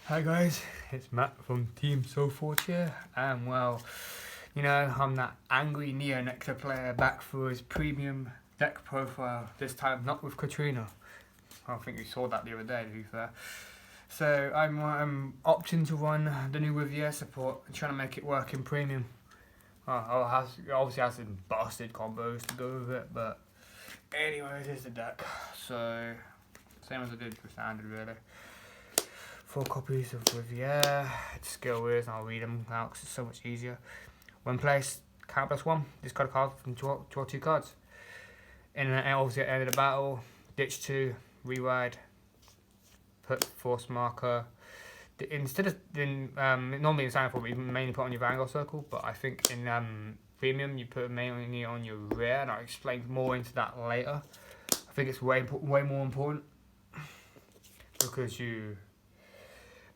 Hi guys, it's Matt from Team SoForge here, and well, you know, I'm that angry Neo-Nectar player back for his premium deck profile, this time not with Katrina. I think you saw that the other day, to be fair. So I'm opting to run the new Riviere support and trying to make it work in premium. Obviously has some bastard combos to go with it, but anyways, here's the deck. So, same as I did with standard really. 4 copies of Riviere, skill words, and I'll read them out because it's so much easier. When placed, count +1, discard a card from draw 2 cards. And obviously at the end of the battle, ditch 2, rewrite, put force marker. Instead of normally in standard form, you mainly put on your vanguard circle, but I think in premium you put it mainly on your rear, and I'll explain more into that later. I think it's way more important because you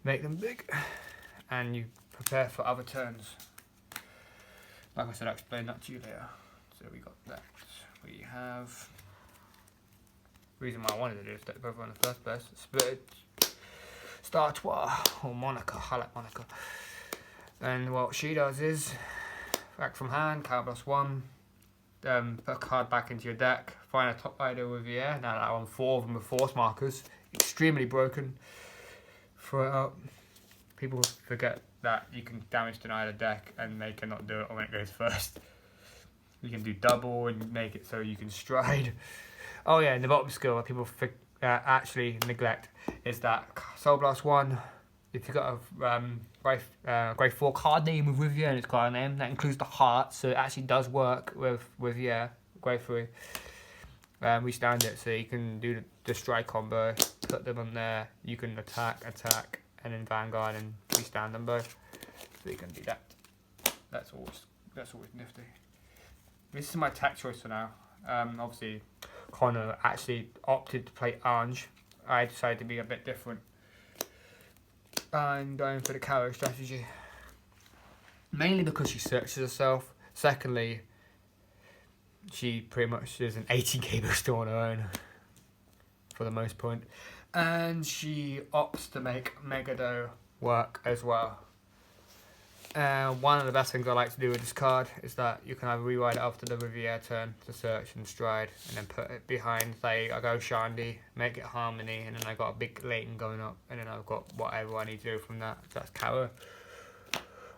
make them big and you prepare for other turns. Like I said, I'll explain that to you later. So we got that. We have reason why I wanted to do this deck over in the first place. Spirit Startois or Monica. I like Monica. And what she does is back from hand, card +1, put a card back into your deck, find a top rider with Riviere. Now that one 4 of them with force markers, extremely broken. Throw it up. People forget that you can damage deny the deck and they cannot do it when it goes first. You can do double and make it so you can stride. Oh yeah, and the bottom skill that people actually neglect is that Soul Blast 1. If you've got a grade 4 card name with Riviere and its card name, that includes the heart, so it actually does work with Riviere, grade 3. We stand it, so you can do the strike combo, put them on there, you can attack, and then vanguard and restand them both. So you can do that. That's always nifty. This is my tech choice for now. Obviously, Connor actually opted to play Ange. I decided to be a bit different. I'm going for the Caro strategy. Mainly because she searches herself. Secondly, she pretty much is an 80k booster on her own, for the most point. And she opts to make Megado work as well. One of the best things I like to do with this card is that you can either rewrite it after the Riviere turn to search and stride, and then put it behind, say, I go Shandy, make it Harmony, and then I got a big Leighton going up, and then I've got whatever I need to do from that. So that's Caro.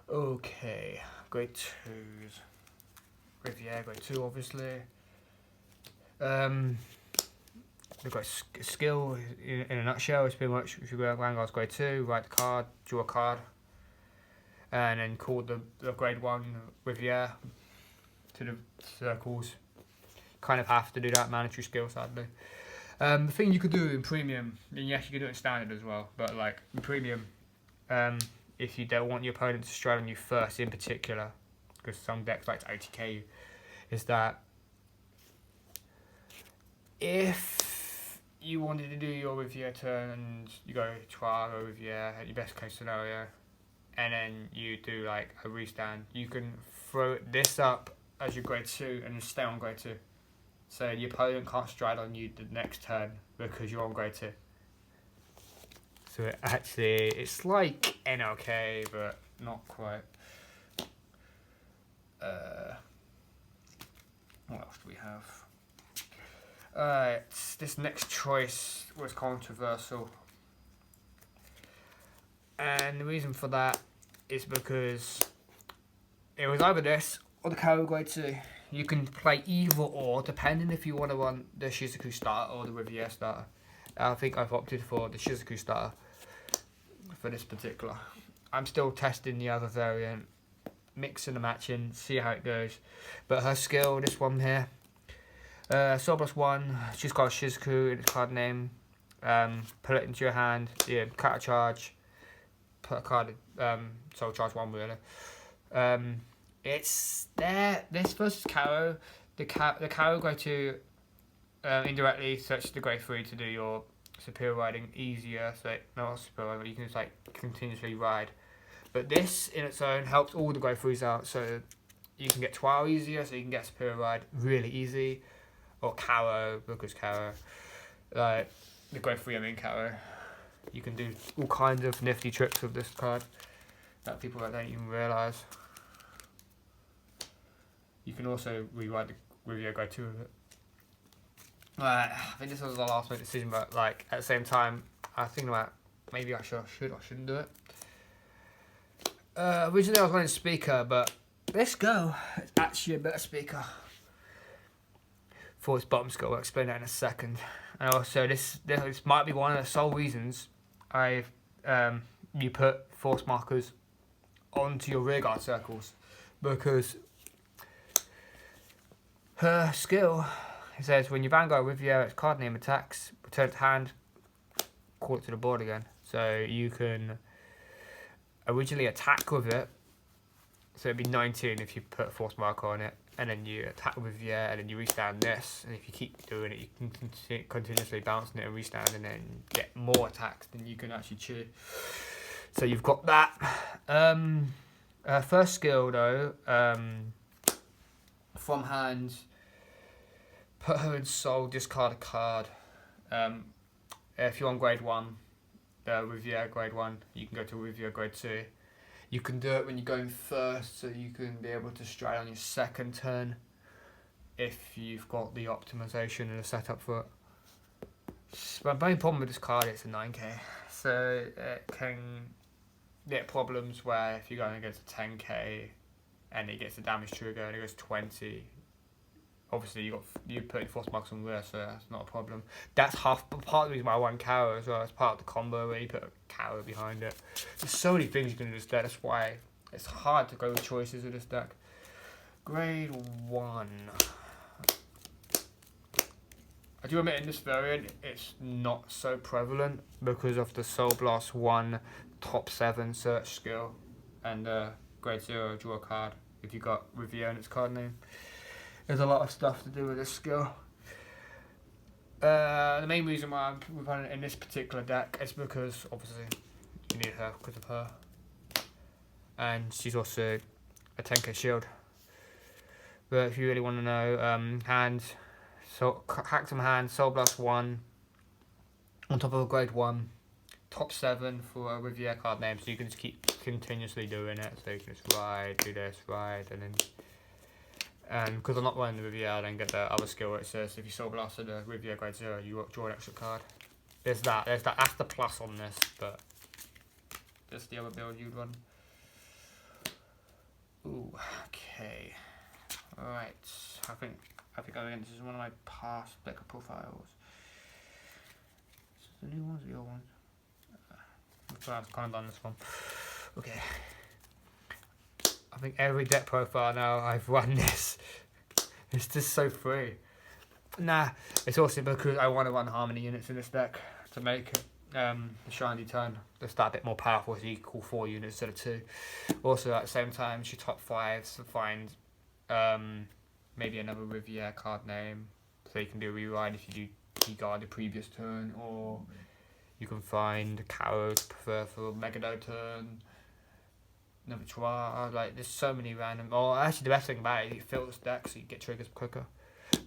Okay, grade 2s. Riviere, grade 2, obviously. We've got skill in a nutshell. It's pretty much if you go Vanguard's grade 2, write the card, draw a card, and then call the grade 1 Riviere to the circles. Kind of have to do that, mandatory skill, sadly. The thing you could do in premium, and yes, you can do it in standard as well, but like in premium, if you don't want your opponent to stride on you first in particular, because some decks like to ATK you, is that if you wanted to do your Riviere turn and you go Tuaro Riviere at your best case scenario, and then you do like a restand, you can throw this up as your grade 2 and stay on grade 2. So your opponent can't stride on you the next turn because you're on grade 2. So it's like NLK, but not quite. What else do we have? Alright, this next choice was controversial. And the reason for that is because it was either this or the Caro grade 2. You can play either or, depending if you want to run the Shizuku starter or the Riviere starter. I think I've opted for the Shizuku starter for this particular. I'm still testing the other variant, mixing and matching, see how it goes. But her skill, this one here, Soul +1, she's got Shizuku in its card name. Put it into your hand, yeah, cut a charge, put a card, Soul Charge 1 really. It's there. This versus Caro, the Caro grade 2 indirectly searches the grade 3 to do your superior riding easier. So not superior, but you can just like continuously ride. But this in its own helps all the grade 3s out. So you can get 12 easier, so you can get superior ride really easy. Or Caro, because Caro, like the grade 3 Caro. You can do all kinds of nifty tricks with this card that people don't even realise. You can also rewrite the Riviere Grade 2 of it. I think this was the last minute decision, but like at the same time, I was thinking about maybe I should or shouldn't do it. Originally I was wanting speaker, but this go is actually a better speaker for its bottom score. I'll explain that in a second. And also this might be one of the sole reasons you put force markers onto your rear guard circles, because her skill, it says when you vanguard Riviere, its card name attacks, return to hand, call it to the board again. So you can originally attack with it, so it'd be 19 if you put a force marker on it, and then you attack with Riviere, and then you restand this, and if you keep doing it, you can continuously bouncing it and restand, and then get more attacks than you can actually chew. So you've got that. First skill though, from hand, put her in soul, discard a card. If you're on grade 1, Riviere grade 1, you can go to Riviere grade 2. You can do it when you're going first, so you can be able to stride on your second turn if you've got the optimization and the setup for it. My main problem with this card is a 9k, so it can get problems where if you're going against a 10k and it gets a damage trigger and it goes 20, obviously you put force marks on rear, so that's not a problem. That's part of the reason why I want Caro as well. It's part of the combo where you put a Caro behind it. There's so many things you can do with this deck. That's why it's hard to go with choices with this deck. Grade 1. I do admit in this variant it's not so prevalent because of the Soul Blast 1 top 7 search skill and grade 0 draw a card if you got Riviere in its card name. There's a lot of stuff to do with this skill. The main reason why I'm running it in this particular deck is because obviously you need her because of her, and she's also a 10k shield. But if you really want to know, hack some hand, Soul Blast 1 on top of a grade 1, top 7 for a Riviere card name, so you can just keep continuously doing it. So you can just ride, do this, ride, and then. And because I'm not running the Riviere, I then get the other skill where it says if you Soul Blasted a Riviere grade 0, you draw an extra card. There's that. That's the plus on this, but that's the other build you'd run. Ooh, okay. Alright. I think this is one of my past deck profiles. Is this the new ones or the old ones? I've kind of done this one. Okay. I think every deck profile now I've run this. It's just so free. Nah, it's also because I want to run harmony units in this deck to make it, the shiny turn just that bit more powerful, so you call 4 units instead of 2. Also at the same time, she top 5s to find maybe another Riviere card name, so you can do a rewrite if you do guard the previous turn, or you can find Caro to prefer for Megado turn. Another try, like there's so many random. Oh, actually, the best thing about it, you fill this deck so you get triggers quicker.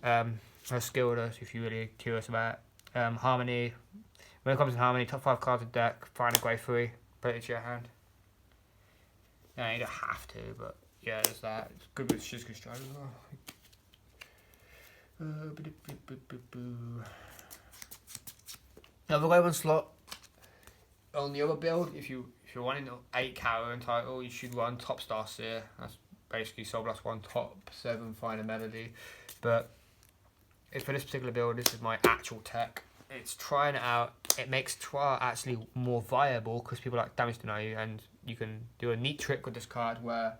Her skill though, if you're really curious about it. Harmony. When it comes to harmony, top 5 cards of deck, find a grade 3, put it into your hand. No, you don't have to, but yeah, there's that. It's good with Shizuku Stride as well. Another grade 1 slot. On the other build, if you're running 8 Caro in title, you should run Top Star Seer. That's basically Soul Blast 1, top 7, Find a Melody. But for this particular build, this is my actual tech. It's trying it out. It makes trial actually more viable because people like damage deny you, and you can do a neat trick with this card where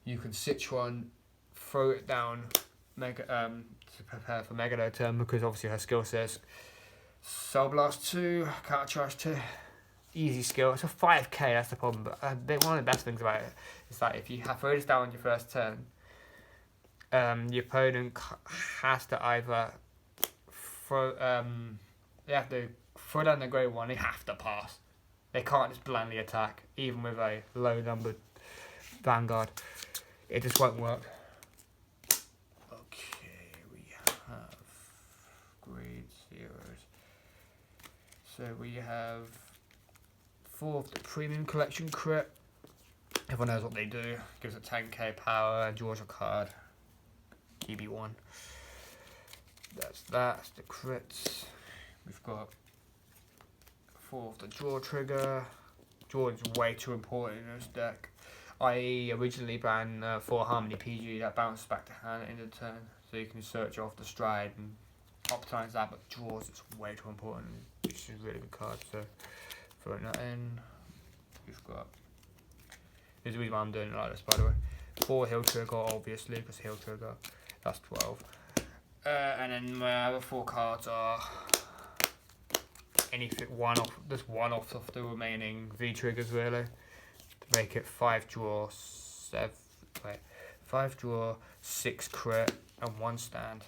you can Citron, throw it down, to prepare for Megado turn, because obviously her skill says Soul Blast 2, Counter Charge 2. Easy skill. It's a 5k, that's the problem. But one of the best things about it is that if you throw this down on your first turn, your opponent has to either throw. They have to throw down their grade 1. They have to pass. They can't just blandly attack, even with a low numbered vanguard. It just won't work. Okay, we have grade 0s. So we have 4 of the Premium Collection crit. Everyone knows what they do. Gives a 10k power and draws a card. EB1. That's the crits. We've got 4 of the draw trigger. Draw is way too important in this deck. I originally banned 4 Harmony PG that bounces back to hand at the end of the turn, so you can search off the stride and optimize that, but draws is way too important. It's a really good card, so throwing that in. We've got, there's a reason why I'm doing it like this, by the way. 4 Hill Trigger, obviously, because Hill Trigger, that's 12. And then my other 4 cards are anything just one off of the remaining V triggers, really, to make it 5 draw, 6 crit, and 1 stand.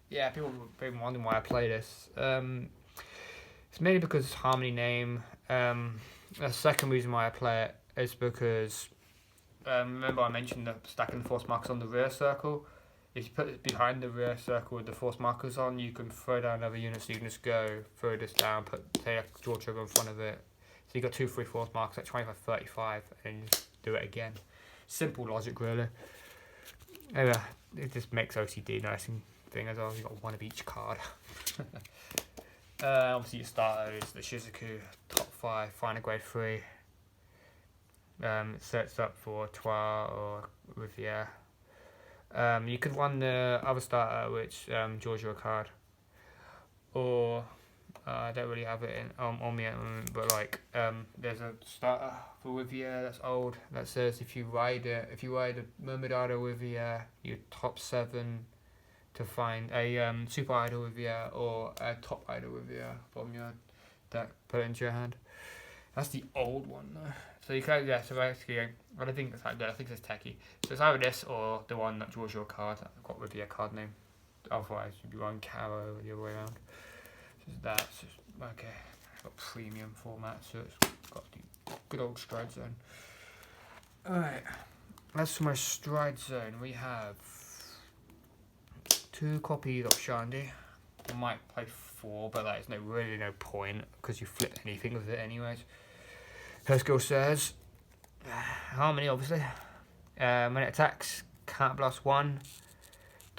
Yeah, people have been wondering why I play this. It's mainly because it's Harmony name. The second reason why I play it is because remember I mentioned the stacking the force markers on the rear circle. If you put it behind the rear circle with the force markers on, you can throw down another unit, so you can just go, throw this down, take a draw trigger in front of it. So you got 2 free force markers at 25, 35, and just do it again. Simple logic, really. Anyway, it just makes OCD nice and thing as well. You got 1 of each card. Obviously your starter is the Shizuku, top 5, final grade 3. It sets up for Trois or Riviere. You could run the other starter, which draws you a card, or I don't really have it on me at the moment, but like there's a starter for Riviere that's old that says if you ride a Mermaid Idol Riviere, you top 7 to find a Super Idol Riviere or a Top Idol Riviere from your deck, put it into your hand. That's the old one though. So you can, yeah, so basically, I don't think it's like that, I think it's techie. So it's either this or the one that draws your card. I've got with your card name. Otherwise, you'd be running Caro the other way around. So it's that, so it's, okay. It's got premium format, so it's got the good old stride zone. Alright, as for my stride zone, we have 2 copies of Shandy. I might play 4, but there's really no point because you flip anything with it anyways. Her skill says Harmony, obviously. When it attacks, can't blast 1.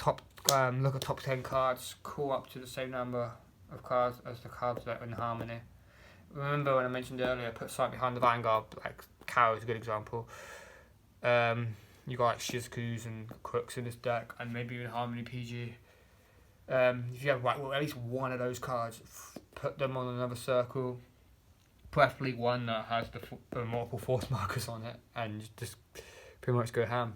Look at top 10 cards, call up to the same number of cards as the cards that are in Harmony. Remember when I mentioned earlier, put sight behind the vanguard, like Cow is a good example. You got like Shizukus and Crooks in this deck, and maybe even Harmony PG. If you have at least 1 of those cards, put them on another circle. Preferably one that has the multiple force markers on it, and just pretty much go ham.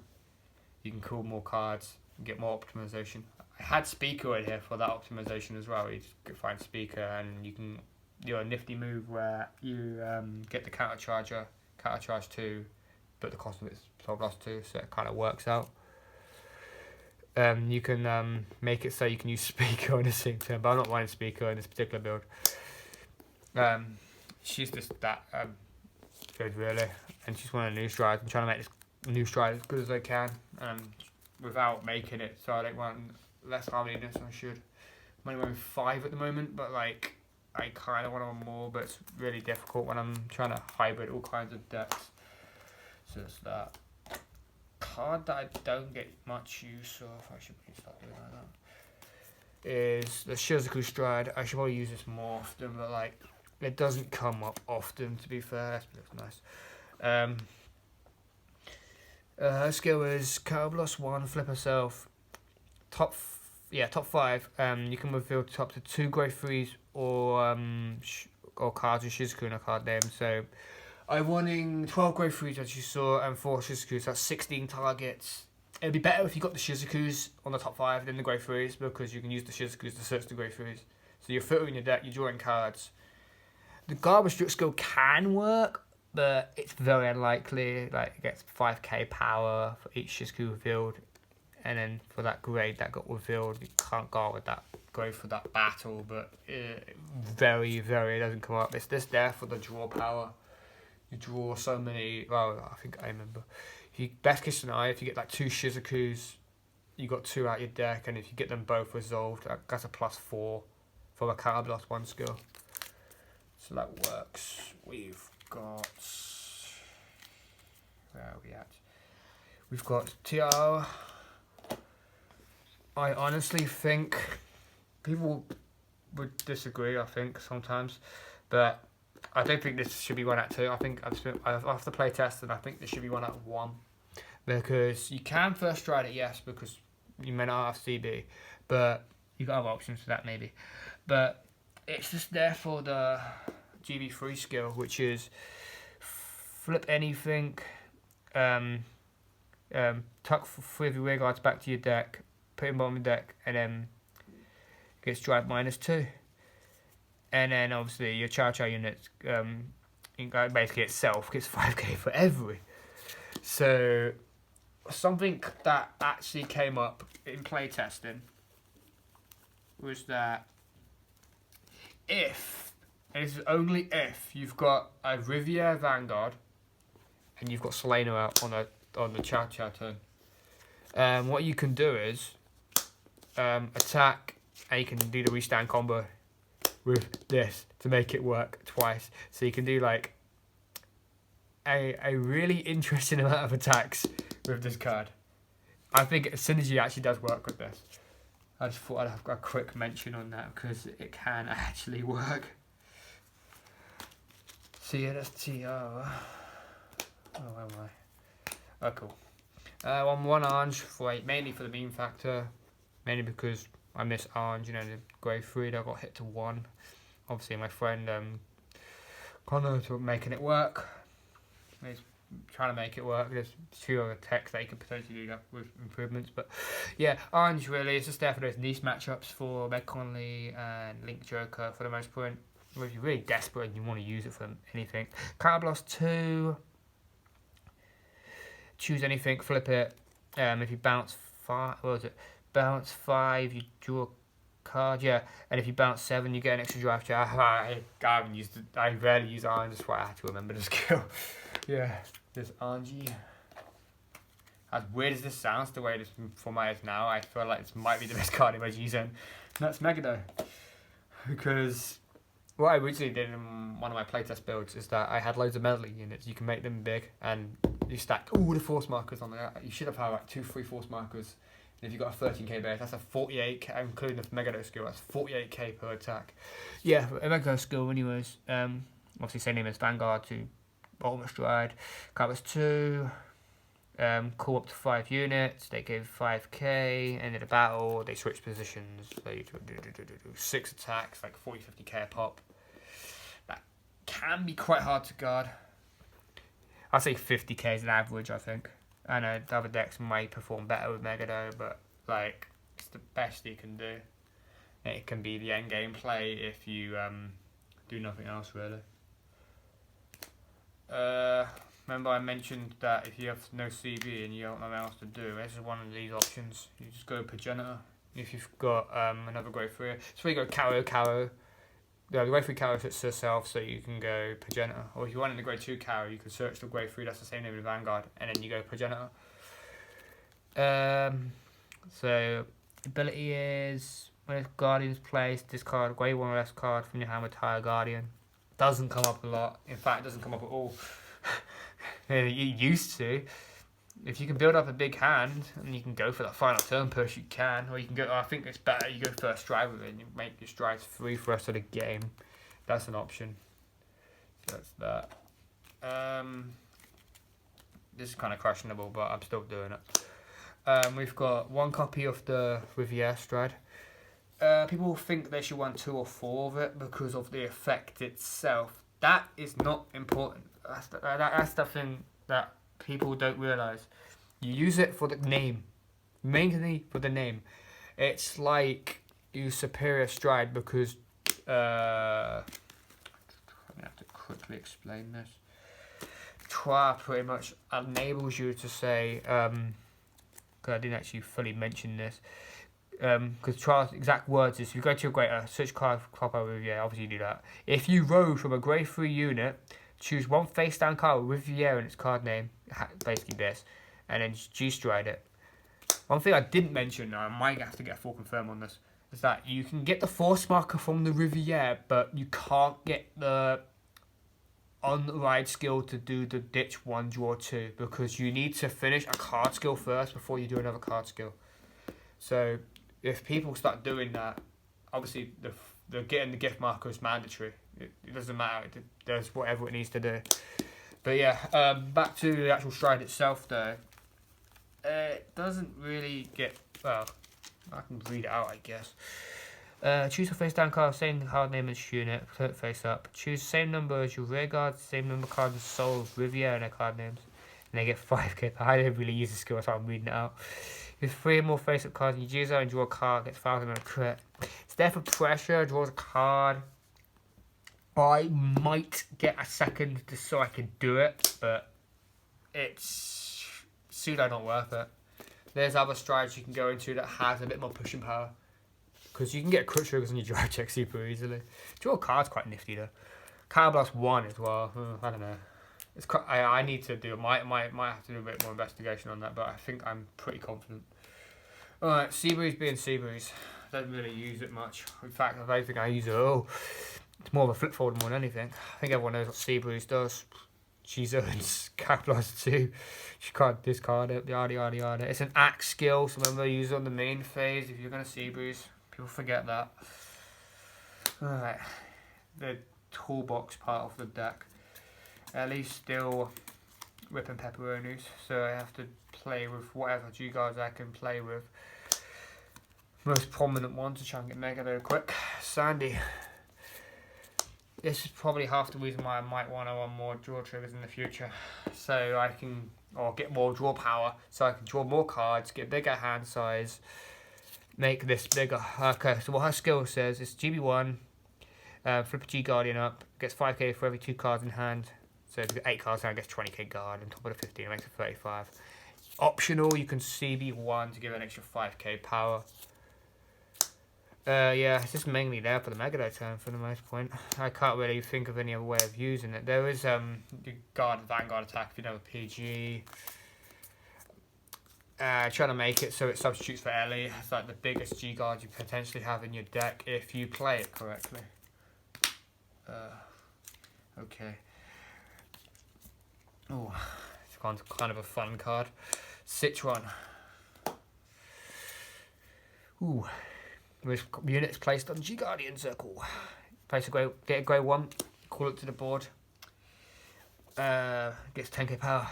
You can call more cards and get more optimization. I had Speaker in here for that optimization as well. You just find Speaker, and you can do a nifty move where you get the countercharge 2, but the cost of it's 12+2, so it kind of works out. You can make it so you can use Speaker on the same turn, but I'm not running Speaker in this particular build. She's just that good, really, and she's one of the new strides. I'm trying to make this new stride as good as I can, without making it so I don't run less harmoniness than I should. I'm only running 5 at the moment, but like I kind of want to run more, but it's really difficult when I'm trying to hybrid all kinds of decks. So it's that card that I don't get much use of. I should really start doing like that. Is the Shizuku Stride. I should probably use this more often, but like it doesn't come up often, to be fair. That's nice. Her skill is Cardblast 1, flip herself. Top 5. You can reveal up to 2 grade 3s or cards with Shizuku in a card name. So I'm running 12 grade 3s as you saw, and 4 Shizukus. That's 16 targets. It'd be better if you got the Shizukus on the top 5 than the grade 3s, because you can use the Shizukus to search the grade 3s. So you're filtering your deck, you're drawing cards. The garbage strip skill can work, but it's very unlikely. Like, it gets 5k power for each Shizuku revealed, and then for that grade that got revealed, you can't go with that grade for that battle, but very, very, it doesn't come up. It's just there for the draw power. You draw so many, well, I think I remember. Best case scenario, if you get like 2 Shizukus, you got 2 out your deck, and if you get them both resolved, that's a +4 for a Cardblast 1 skill. So that works. We've got... Where are we at? We've got TR. I honestly think people would disagree, I think, sometimes. But I don't think this should be one at 2. I think after play test, and I think this should be one at 1. Because you can first ride it, yes, because you may not have CB. But you got other options for that, maybe. But it's just there for the GB3 skill, which is flip anything, tuck 3 of your rear guards back to your deck, put him bottom of the deck, and then gets drive -2. And then obviously your Chow Chow unit, basically itself gets 5k for every. So something that actually came up in playtesting was that if, and this is only if, you've got a Riviere Vanguard and you've got Selena out on the Chow Chow turn, what you can do is attack, and you can do the restand combo with this to make it work twice. So you can do like a really interesting amount of attacks with this card. I think synergy actually does work with this. I just thought I'd have a quick mention on that because it can actually work. So yeah, that's TR. Oh, where am I? Oh, cool. One orange for mainly for the meme factor, mainly because I miss orange, you know, the grey 3 that got hit to 1. Obviously my friend Connor to making it work. He's trying to make it work. There's a few other techs that you could potentially do that with improvements, but yeah, orange really is just there for those niche matchups for Meg Conley and Link Joker for the most part. If you're really desperate and you want to use it for anything. Counterblast 2. Choose anything, flip it. If you bounce 5, what was it? Bounce 5, you draw a card, yeah. And if you bounce 7, you get an extra draft. I rarely use orange, that's why I have to remember the skill. Yeah, this Angie. As weird as this sounds, the way it is formatted now, I feel like this might be the best card in my G-Zone. And that's Megado. Because what I originally did in one of my playtest builds is that I had loads of medley units. You can make them big, and you stack all the force markers on there. You should have had like 2-3 force markers. And if you've got a 13k base, that's a 48k, including the Megado skill, that's 48k per attack. Yeah, a Megado skill anyways. Obviously same name as Vanguard to Ultimate Stride. Covers 2. Call up to 5 units, they give 5k, and in a battle they switch positions, so you do 6 attacks, like 40-50k a pop. That can be quite hard to guard. I'd say 50k is an average, I think. I know the other decks might perform better with Megado, but like it's the best you can do. It can be the end game play if you do nothing else really. Remember I mentioned that if you have no CB and you don't know what else to do, this is one of these options. You just go Progenitor. If you've got another grade 3. So you go Caro. The grade 3 Caro fits herself, so you can go Progenitor. Or if you wanted the grade 2 Caro, you can search the grade 3, that's the same name as Vanguard, and then you go Progenitor. So ability is when Guardian's placed, discard grade 1 or less card from your hand with Tire Guardian. Doesn't come up a lot. In fact, it doesn't come up at all. It used to. If you can build up a big hand and you can go for that final turn push, you can. Or you can go, I think it's better, you go first stride with it and you make your strides free for the rest of the game. That's an option. So that's that. This is kind of questionable, but I'm still doing it. We've got 1 copy of the Riviere Stride. People think they should want 2 or 4 of it because of the effect itself. That is not important. That's the thing that people don't realise. You use it for the name. Mainly for the name. It's like you Superior Stride because... I'm going to have to quickly explain this. Trois pretty much enables you to say... because I didn't actually fully mention this. Because Trial's exact words is, if you go to your greater, search card crop over, yeah, obviously you do that. If you roll from a grade 3 unit, choose 1 face down card with Riviere in its card name, basically this, and then G-stride it. One thing I didn't mention, I might have to get a full confirm on this, is that you can get the force marker from the Riviere, but you can't get the on the ride skill to do the ditch 1, draw 2, because you need to finish a card skill first before you do another card skill. So if people start doing that, obviously the getting the gift marker is mandatory. It doesn't matter. It does whatever it needs to do. But yeah, back to the actual stride itself though. It doesn't really get, well, I can read it out I guess. Choose a face down card, same card name as unit, turn it face up. Choose same number as your rear guard, same number of cards as Soul, Riviere and their card names. And they get 5k. I don't really use the skill, so I'm reading it out. If 3 more face up cards, you use that and draw a card, gets 1,000 on a crit. It's there for pressure, draws a card. I might get a second just so I can do it, but it's pseudo not worth it. There's other strides you can go into that has a bit more pushing power. Because you can get crit triggers on your drive check super easily. Draw a card's quite nifty though. Counterblast 1 as well. I don't know. It's quite, I need to do, might have to do a bit more investigation on that, but I think I'm pretty confident. Alright, Seabreeze being Seabreeze. I don't really use it much. In fact, I don't think I use it at all. It's more of a flip folder more than anything. I think everyone knows what Seabreeze does. She earns Counterblast 2. She can't discard it, yada yada yada. It's an axe skill, so remember use it on the main phase if you're going to Seabreeze. People forget that. Alright, the toolbox part of the deck. Ellie's still ripping pepperonis, so I have to play with whatever G-guards I can play with. Most prominent one to try and get mega very quick. Sandy. This is probably half the reason why I might want to run more draw triggers in the future. So I can, or get more draw power, so I can draw more cards, get bigger hand size, make this bigger. Okay, so what her skill says is GB1, flip a G Guardian up, gets 5k for every 2 cards in hand. So if you've got 8 cards in hand, gets 20k guard, on top of the 15, it makes it 35. Optional, you can CB1 to give an extra 5k power. Yeah, it's just mainly there for the Megadite turn for the most point. I can't really think of any other way of using it. There is the guard vanguard attack if you know a PG. Trying to make it so it substitutes for Ellie. It's like the biggest G guard you potentially have in your deck if you play it correctly. Okay. Oh, it's kind of a fun card. Citron. Ooh. With units placed on G Guardian circle. Place a grey, get a grey 1, call it to the board. Gets 10k power.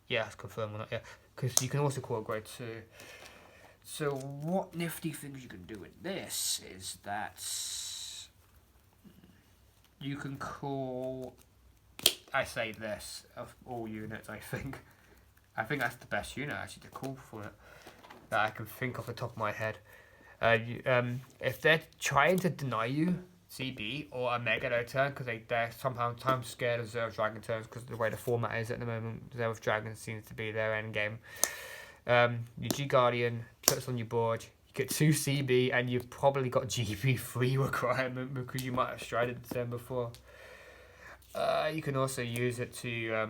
Yeah, it's confirmed or not, yeah. Because you can also call a grey 2. So what nifty things you can do with this is that you can call, I say this, of all units I think. I think that's the best unit actually to call for it. That I can think off the top of my head. If they're trying to deny you CB or a Mega turn, because they're sometimes scared of Zerov Dragon turns because of the way the format is at the moment. Zerov Dragon seems to be their end game. Your G Guardian puts on your board, you get 2 CB, and you've probably got GB3 requirement because you might have strided the turn before. You can also use it to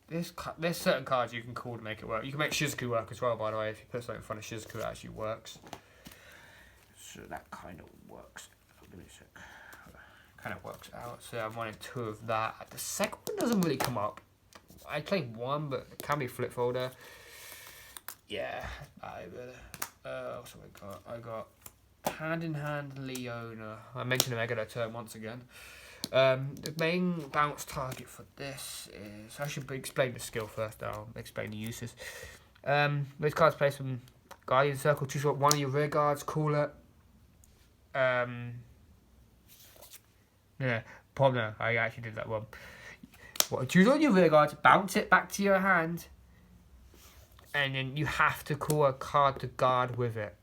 there's certain cards you can call to make it work. You can make Shizuku work as well, by the way. If you put something in front of Shizuku, it actually works. So that kind of works. Give me a sec. Kind of works out. So I'm wanting 2 of that. The second one doesn't really come up. I played 1, but it can be flip folder. Yeah. What's I got Hand in Hand Leona. I mentioned the Mega turn once again. The main bounce target for this is, I should explain the skill first, I'll explain the uses. Those cards play some Guardian Circle, choose one of your rear guards, call it. Yeah, no, I actually did that one. Choose one of your rear guards, bounce it back to your hand, and then you have to call a card to guard with it.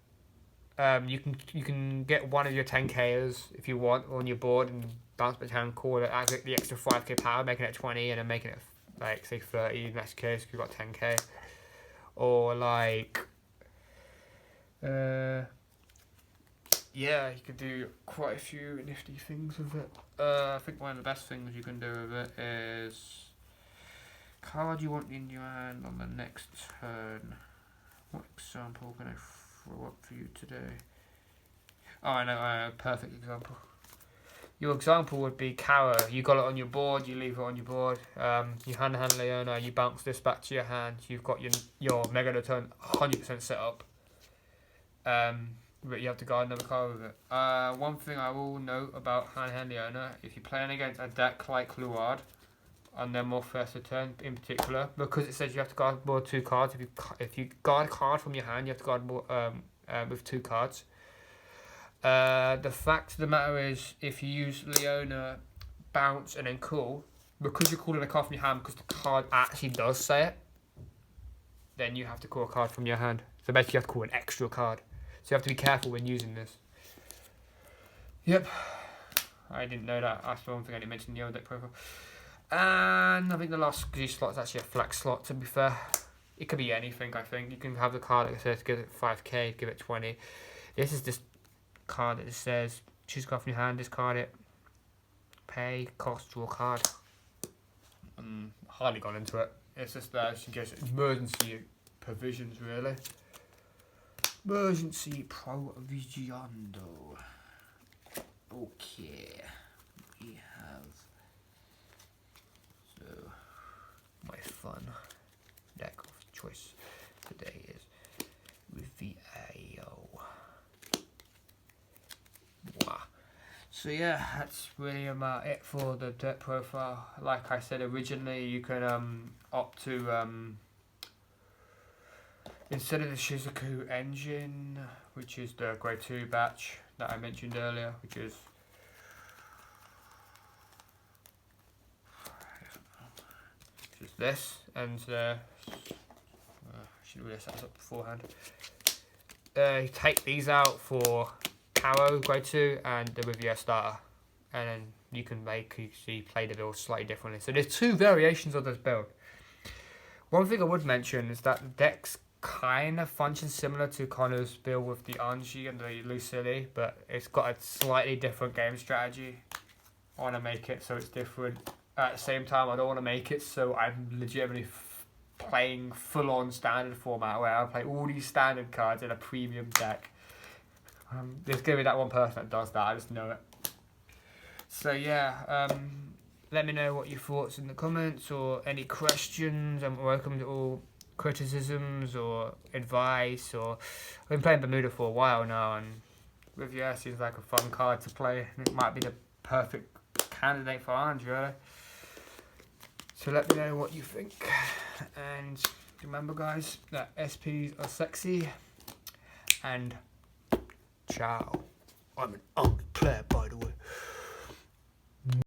You can get one of your 10k's if you want on your board and bounce back down, call it, add the extra 5k power, making it 20, and then making it like say 30 in that case if you've got 10k. Or like yeah, you could do quite a few nifty things with it. I think one of the best things you can do with it is card you want in your hand on the next turn. What example can I throw up for you today? Oh, I know, perfect example. Your example would be Caro. You got it on your board, you leave it on your board. You hand Leona, you bounce this back to your hand. You've got your Mega turn 100% set up. But you have to guard another card with it. One thing I will note about hand Leona, if you're playing against a deck like Luard, on their more first turn in particular, because it says you have to guard board 2 cards. If you guard a card from your hand, you have to guard board, with 2 cards. The fact of the matter is, if you use Leona, bounce, and then call, because you're calling a card from your hand because the card actually does say it, then you have to call a card from your hand. So basically you have to call an extra card. So you have to be careful when using this. Yep. I didn't know that. That's the one thing I didn't mention in the other deck profile. And I think the last slot is actually a flex slot, to be fair. It could be anything, I think. You can have the card that says give it 5k, give it 20. This is just card that just says choose a card from your hand, discard it, pay, cost, draw a card. Hardly gone into it. It's just there in case emergency provisions, really. Emergency provisiondo. Okay, we have my fun deck of choice today is Riviere. Wow. So yeah, that's really about it for the deck profile. Like I said originally, you can opt to instead of the Shizuku engine, which is the grade 2 batch that I mentioned earlier, which is this, and I should really set this up beforehand. You take these out for Caro grade 2 and the Riviere starter, and then you can play the build slightly differently. So there's 2 variations of this build. One thing I would mention is that the decks kind of function similar to Connor's build with the Anji and the Lucili, but it's got a slightly different game strategy. I want to make it so it's different. At the same time, I don't want to make it so I'm legitimately playing full-on standard format where I play all these standard cards in a premium deck. There's going to be that one person that does that, I just know it. So yeah, let me know what your thoughts in the comments or any questions. I'm welcome to all criticisms or advice. Or I've been playing Bermuda for a while now, and Riviere seems like a fun card to play. It might be the perfect candidate for Ange, really. So let me know what you think. And remember, guys, that SPs are sexy. And ciao. I'm an ugly player.